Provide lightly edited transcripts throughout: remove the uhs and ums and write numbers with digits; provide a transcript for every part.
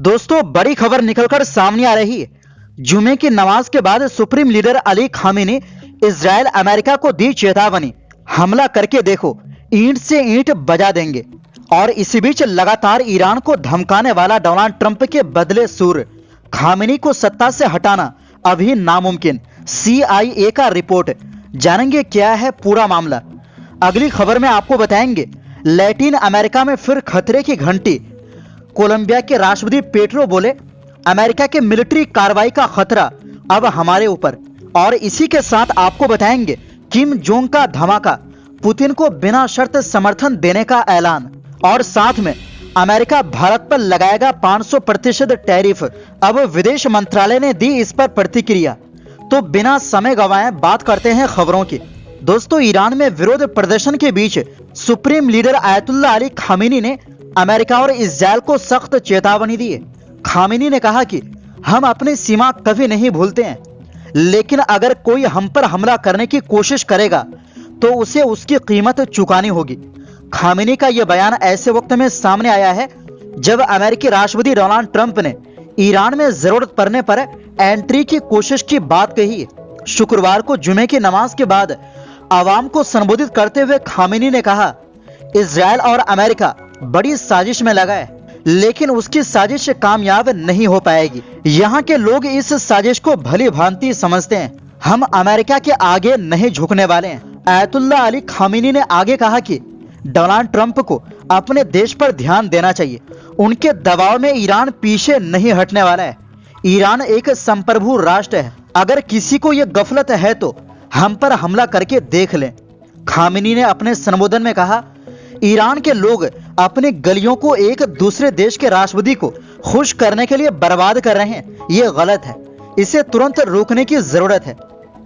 दोस्तों, बड़ी खबर निकलकर सामने आ रही है। जुमे की नमाज के बाद supreme leader Ali Khamenei Israel America को दी चेतावनी, हमला करके देखो, ईंट से ईंट बजा देंगे। और इसी बीच लगातार ईरान को धमकाने वाला डोनाल्ड ट्रंप के बदले सूर खामेनी को सत्ता से हटाना अभी नामुमकिन, CIA का रिपोर्ट। जानेंगे क्या है पूरा मामला। अगली खबर में आपको बताएंगे लैटिन अमेरिका में फिर खतरे की घंटी। कोलंबिया के राष्ट्रपति पेट्रो बोले, अमेरिका के मिलिट्री कार्रवाई का खतरा अब हमारे ऊपर। और इसी के साथ आपको बताएंगे किम जोंग का धमाका, पुतिन को बिना शर्त समर्थन देने का ऐलान। और साथ में अमेरिका भारत पर लगाएगा 500% टैरिफ। अब विदेश मंत्रालय ने दी इस पर प्रतिक्रिया। तो बिना समय गंवाए बात करते हैं खबरों की। दोस्तों, ईरान में विरोध प्रदर्शन के बीच supreme leader Ayatollah Ali Khamenei ने अमेरिका और इजराइल को सख्त चेतावनी दी है। खामेनी ने कहा कि हम अपनी सीमा कभी नहीं भूलते हैं, लेकिन अगर कोई हम पर हमला करने की कोशिश करेगा तो उसे उसकी कीमत चुकानी होगी। खामेनी का यह बयान ऐसे वक्त में सामने आया है जब अमेरिकी राष्ट्रपति डोनाल्ड ट्रंप ने ईरान में जरूरत पड़ने पर एंट्री की कोशिश की बात कही है। शुक्रवार को जुमे की नमाज के बाद आवाम को संबोधित करते हुए खामेनी ने कहा, इजराइल और अमेरिका बड़ी साजिश में लगा है, लेकिन उसकी साजिश कामयाब नहीं हो पाएगी। यहाँ के लोग इस साजिश को भली भांति समझते हैं। हम अमेरिका के आगे नहीं झुकने वाले हैं। आयतुल्लाह अली खामेनी ने आगे कहा कि डोनाल्ड ट्रंप को अपने देश पर ध्यान देना चाहिए। उनके दबाव में ईरान पीछे नहीं हटने वाला है। ईरान एक संप्रभु राष्ट्र है। अगर किसी को यह गफलत है तो हम पर हमला करके देख लें। खामेनी ने अपने संबोधन में कहा, ईरान के लोग अपनी गलियों को एक दूसरे देश के राष्ट्रपति को खुश करने के लिए बर्बाद कर रहे हैं। ये गलत है, इसे तुरंत रोकने की जरूरत है।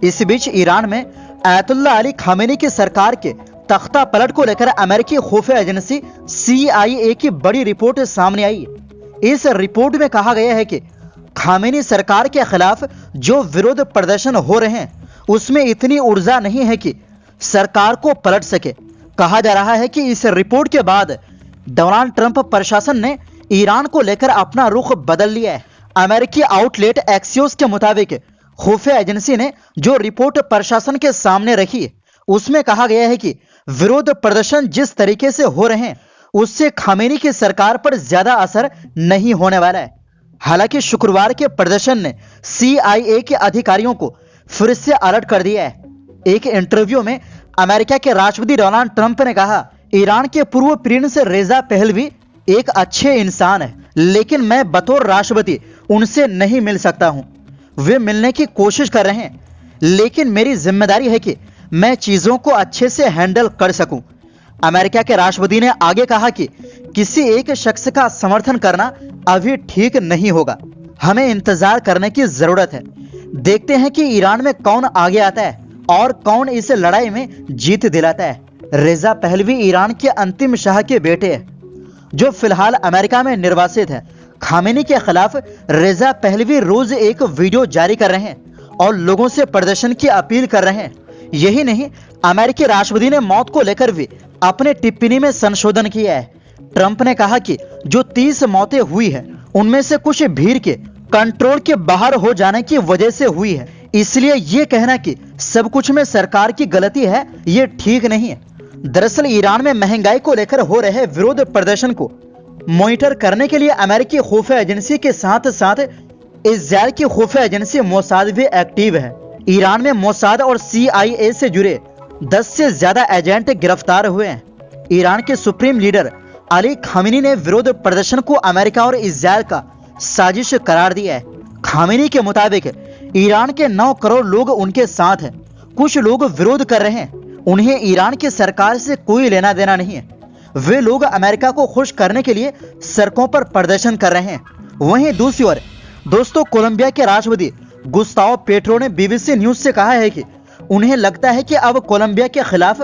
इस बीच ईरान में आयतुल्लाह अली खामेनी की सरकार के तख्ता पलट को लेकर अमेरिकी खुफिया एजेंसी CIA की बड़ी रिपोर्ट सामने आई है। इस रिपोर्ट में कहा गया है कि खामेनी सरकार के खिलाफ जो विरोध प्रदर्शन हो रहे हैं उसमें इतनी ऊर्जा नहीं है कि सरकार को पलट सके। कहा जा रहा है कि इस रिपोर्ट के बाद डोनाल्ड ट्रंप प्रशासन ने ईरान को लेकर अपना रुख बदल लिया है। अमेरिकी आउटलेट एक्सियोस के मुताबिक खुफिया एजेंसी ने जो रिपोर्ट प्रशासन के सामने रखी है उसमें कहा गया है कि विरोध प्रदर्शन जिस तरीके से हो रहे हैं उससे खामेनी की सरकार पर ज्यादा असर नहीं होने वाला है। हालांकि शुक्रवार के प्रदर्शन ने CIA के अधिकारियों को फिर से अलर्ट कर दिया है। एक इंटरव्यू में अमेरिका के राष्ट्रपति डोनाल्ड ट्रंप ने कहा, ईरान के पूर्व प्रिंस रेजा पहलवी एक अच्छे इंसान है, लेकिन मैं बतौर राष्ट्रपति उनसे नहीं मिल सकता हूं। वे मिलने की कोशिश कर रहे हैं, लेकिन मेरी जिम्मेदारी है कि मैं चीजों को अच्छे से हैंडल कर सकूं। अमेरिका के राष्ट्रपति ने आगे कहा कि किसी एक शख्स का समर्थन करना अभी ठीक नहीं होगा। हमें इंतजार करने की जरूरत है। देखते हैं कि ईरान में कौन आगे आता है और कौन इस लड़ाई में जीत दिलाता है। रेजा पहलवी ईरान के अंतिम शाह के बेटे हैं जो फिलहाल अमेरिका में निर्वासित है। खामेनी के खिलाफ रेजा पहलवी रोज एक वीडियो जारी कर रहे हैं और लोगों से प्रदर्शन की अपील कर रहे हैं। यही नहीं, अमेरिकी राष्ट्रपति ने मौत को लेकर भी अपने टिप्पणी में संशोधन किया है। ट्रंप ने कहा कि जो 30 मौतें हुई है उनमें से कुछ भीड़ के कंट्रोल के बाहर हो जाने की वजह से हुई है, इसलिए ये कहना कि सब कुछ में सरकार की गलती है ये ठीक नहीं है। दरअसल ईरान में महंगाई को लेकर हो रहे विरोध प्रदर्शन को मॉनिटर करने के लिए अमेरिकी खुफिया एजेंसी के साथ साथ इजराइल की खुफिया एजेंसी मोसाद भी एक्टिव है। ईरान में मोसाद और CIA से जुड़े 10 से ज्यादा एजेंट गिरफ्तार हुए हैं। ईरान के सुप्रीम लीडर अली खामेनी ने विरोध प्रदर्शन को अमेरिका और इजराइल का साजिश करार दिया है। खामेनी के मुताबिक ईरान के 9 करोड़ लोग उनके साथ हैं। कुछ लोग विरोध कर रहे हैं, उन्हें ईरान की सरकार से कोई लेना देना नहीं है। वे लोग अमेरिका को खुश करने के लिए सड़कों पर प्रदर्शन कर रहे हैं। वहीं दूसरी ओर दोस्तों, कोलंबिया के राष्ट्रपति गुस्ताव पेट्रो ने BBC न्यूज से कहा है कि उन्हें लगता है कि अब कोलंबिया के खिलाफ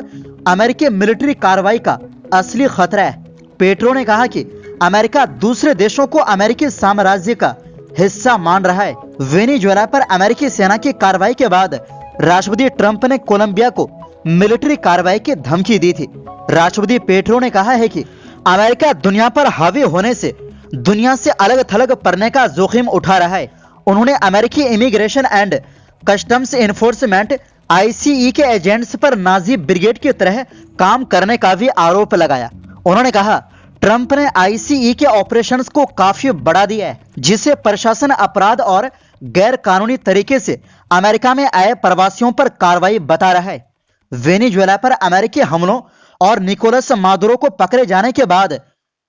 अमेरिकी मिलिट्री कार्रवाई का असली खतरा है। पेट्रो ने कहा कि अमेरिका दूसरे देशों को अमेरिकी साम्राज्य का हिस्सा मान रहा है। वेनेजुएला पर अमेरिकी सेना की कार्रवाई के बाद राष्ट्रपति ट्रंप ने कोलंबिया को मिलिट्री कार्रवाई की धमकी दी थी। राष्ट्रपति पेट्रो ने कहा है कि अमेरिका दुनिया पर हावी होने से दुनिया से अलग थलग पड़ने का जोखिम उठा रहा है। उन्होंने अमेरिकी immigration and customs enforcement ICE के एजेंट्स पर नाजी ब्रिगेड की तरह काम करने का भी आरोप लगाया। उन्होंने कहा, ट्रंप ने ICE के ऑपरेशंस को काफी बढ़ा दिया है, जिसे प्रशासन अपराध और गैर कानूनी तरीके से अमेरिका में आए प्रवासियों पर कार्रवाई बता रहा है। वेनेजुएला पर अमेरिकी हमलों और निकोलस मादुरो को पकड़े जाने के बाद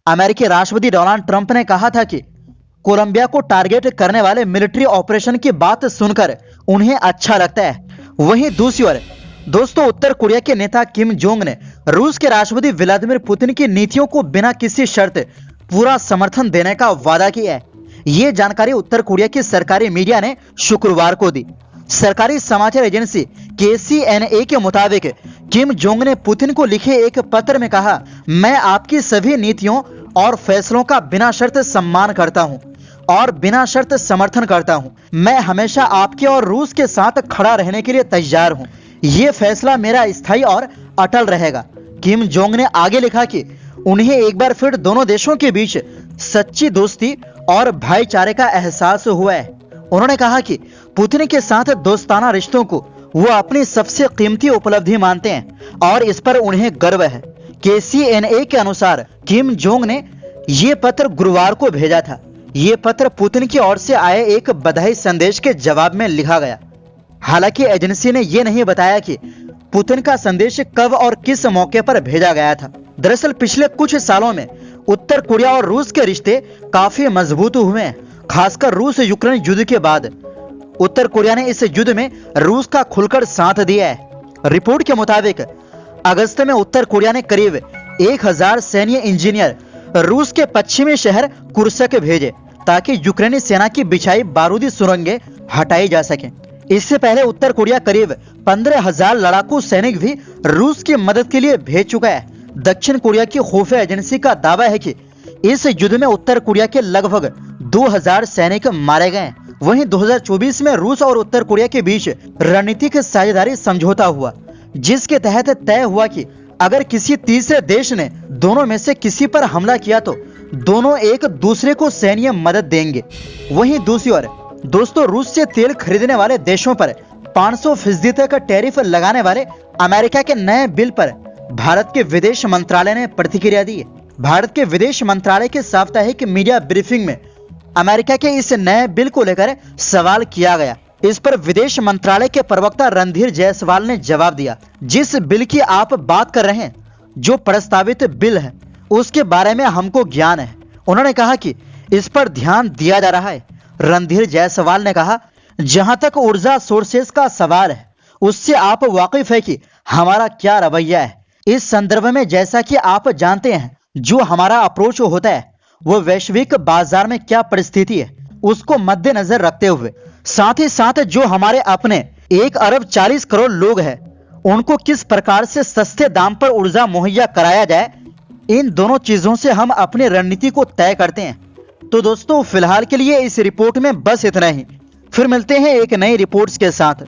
अमेरिकी राष्ट्रपति डोनाल्ड ट्रंप ने कहा था कि कोलंबिया को टारगेट करने वाले मिलिट्री ऑपरेशन की बात सुनकर उन्हें अच्छा लगता है। वहीं दूसरी ओर दोस्तों, उत्तर कोरिया के नेता किम जोंग ने रूस के राष्ट्रपति व्लादिमीर पुतिन की नीतियों को बिना किसी शर्त पूरा समर्थन देने का वादा किया है। ये जानकारी उत्तर कोरिया की सरकारी मीडिया ने शुक्रवार को दी। सरकारी समाचार एजेंसी KCNA के मुताबिक किम जोंग ने पुतिन को लिखे एक पत्र में कहा, मैं आपकी सभी नीतियों और फैसलों का बिना शर्त सम्मान करता हूं और बिना शर्त समर्थन करता हूं। मैं हमेशा आपके और रूस के साथ खड़ा रहने के लिए तैयार हूं। यह फैसला मेरा स्थायी और अटल रहेगा। किम जोंग ने आगे लिखा कि उन्हें एक बार फिर दोनों देशों के बीच सच्ची दोस्ती और भाईचारे का एहसास हुआ है। उन्होंने कहा कि पुतिन के साथ दोस्ताना रिश्तों को वो अपनी सबसे कीमती उपलब्धि मानते हैं और इस पर उन्हें गर्व है। KCNA के अनुसार किम जोंग ने ये पत्र गुरुवार को भेजा था। ये पत्र पुतिन की ओर से आए एक बधाई संदेश के जवाब में लिखा गया। हालांकि एजेंसी ने यह नहीं बताया कि पुतिन का संदेश कब और किस मौके पर भेजा गया था। दरअसल पिछले कुछ सालों में उत्तर कोरिया और रूस के रिश्ते काफी मजबूत हुए हैं, खासकर रूस यूक्रेन युद्ध के बाद। उत्तर कोरिया ने इस युद्ध में रूस का खुलकर साथ दिया है। रिपोर्ट के मुताबिक अगस्त में उत्तर कोरिया ने करीब 1000 सैन्य इंजीनियर रूस के पश्चिमी शहर कुर्स्क भेजे ताकि यूक्रेनी सेना की बिछाई बारूदी सुरंगें हटाई जा सकें। इससे पहले उत्तर कोरिया करीब 15,000 लड़ाकू सैनिक भी रूस की मदद के लिए भेज चुका है। दक्षिण कोरिया की खुफिया एजेंसी का दावा है कि इस युद्ध में उत्तर कोरिया के लगभग 2000 सैनिक मारे गए। वहीं 2024 में रूस और उत्तर कोरिया के बीच रणनीतिक साझेदारी समझौता हुआ, जिसके तहत तय हुआ कि अगर किसी तीसरे देश ने दोनों में से किसी पर हमला किया तो दोनों एक दूसरे को सैन्य मदद देंगे। वहीं दूसरी ओर दोस्तों, रूस से तेल खरीदने वाले देशों पर 500% तक टैरिफ लगाने वाले अमेरिका के नए बिल पर भारत के विदेश मंत्रालय ने प्रतिक्रिया दी है। भारत के विदेश मंत्रालय के साप्ताहिक मीडिया ब्रीफिंग में अमेरिका के इस नए बिल को लेकर सवाल किया गया। इस पर विदेश मंत्रालय के प्रवक्ता रणधीर जायसवाल ने जवाब दिया, जिस बिल की आप बात कर रहे हैं, जो प्रस्तावित बिल है, उसके बारे में हमको ज्ञान है। उन्होंने कहा कि इस पर ध्यान दिया जा रहा है। रणधीर जायसवाल ने कहा, जहां तक ऊर्जा सोर्सेस का सवाल है, उससे आप वाकिफ है कि हमारा क्या रवैया है। इस संदर्भ में जैसा कि आप जानते हैं, जो हमारा अप्रोच होता है वो वैश्विक बाजार में क्या परिस्थिति है उसको मद्देनजर रखते हुए, साथ ही साथ जो हमारे अपने 1 अरब 40 करोड़ लोग हैं, उनको किस प्रकार से सस्ते दाम पर ऊर्जा मुहैया कराया जाए, इन दोनों चीजों से हम अपनी रणनीति को तय करते हैं। तो दोस्तों, फिलहाल के लिए इस रिपोर्ट में बस इतना ही। फिर मिलते हैं एक नई रिपोर्ट्स के साथ।